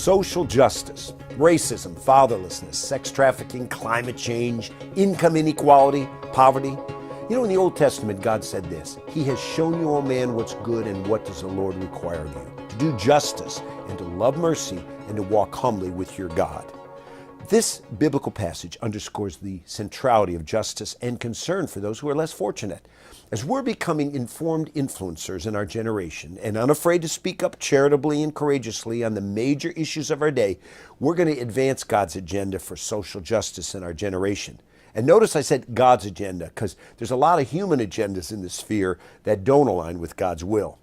social justice, racism, fatherlessness, sex trafficking, climate change, income inequality, poverty. You know, in the Old Testament, God said this: He has shown you, O man, what's good, and what does the Lord require of you? To do justice, and to love mercy, and to walk humbly with your God. This biblical passage underscores the centrality of justice and concern for those who are less fortunate. As we're becoming informed influencers in our generation and unafraid to speak up charitably and courageously on the major issues of our day, we're going to advance God's agenda for social justice in our generation. And notice I said God's agenda, because there's a lot of human agendas in the sphere that don't align with God's will.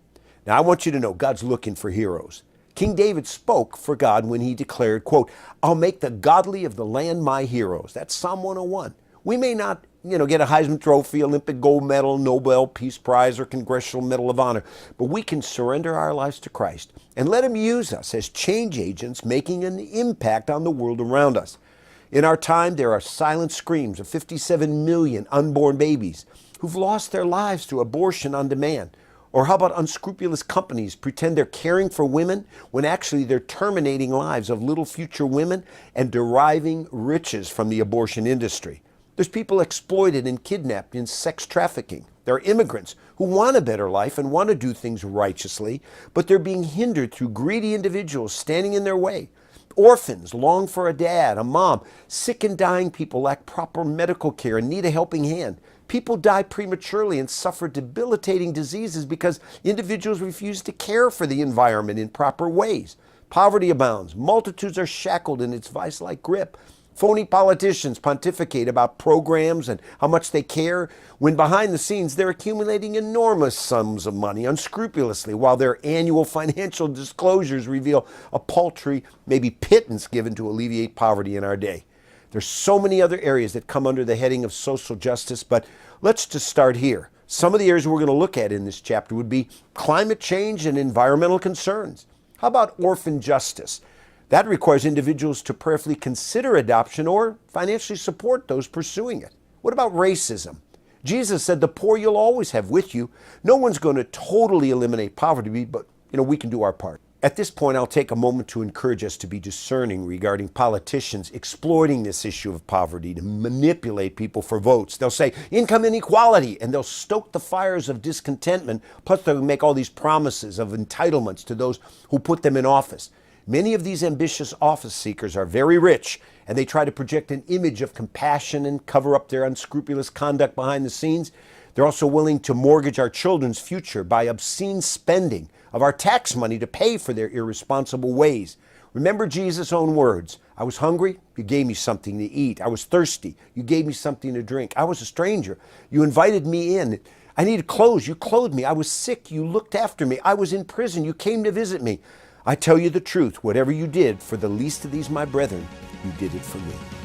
Now, I want you to know God's looking for heroes. King David spoke for God when he declared, quote, "I'll make the godly of the land my heroes." That's Psalm 101. We may not, get a Heisman Trophy, Olympic gold medal, Nobel Peace Prize, or Congressional Medal of Honor, but we can surrender our lives to Christ and let Him use us as change agents, making an impact on the world around us. In our time, there are silent screams of 57 million unborn babies who've lost their lives to abortion on demand. Or how about unscrupulous companies pretend they're caring for women when actually they're terminating lives of little future women and deriving riches from the abortion industry? There's people exploited and kidnapped in sex trafficking. There are immigrants who want a better life and want to do things righteously, but they're being hindered through greedy individuals standing in their way. Orphans long for a dad, a mom. Sick and dying people lack proper medical care and need a helping hand. People die prematurely and suffer debilitating diseases because individuals refuse to care for the environment in proper ways. Poverty abounds. Multitudes are shackled in its vice-like grip. Phony politicians pontificate about programs and how much they care, when behind the scenes they're accumulating enormous sums of money unscrupulously, while their annual financial disclosures reveal a paltry, maybe pittance given to alleviate poverty in our day. There's so many other areas that come under the heading of social justice, but let's just start here. Some of the areas we're going to look at in this chapter would be climate change and environmental concerns. How about orphan justice? That requires individuals to prayerfully consider adoption or financially support those pursuing it. What about racism? Jesus said, "The poor you'll always have with you." No one's going to totally eliminate poverty, but we can do our part. At this point, I'll take a moment to encourage us to be discerning regarding politicians exploiting this issue of poverty to manipulate people for votes. They'll say income inequality, and they'll stoke the fires of discontentment, plus they'll make all these promises of entitlements to those who put them in office. Many of these ambitious office seekers are very rich, and they try to project an image of compassion and cover up their unscrupulous conduct behind the scenes. They're also willing to mortgage our children's future by obscene spending of our tax money to pay for their irresponsible ways. Remember Jesus' own words: "I was hungry, you gave me something to eat. I was thirsty, you gave me something to drink. I was a stranger, you invited me in. I needed clothes, you clothed me. I was sick, you looked after me. I was in prison, you came to visit me. I tell you the truth, whatever you did for the least of these my brethren, you did it for me."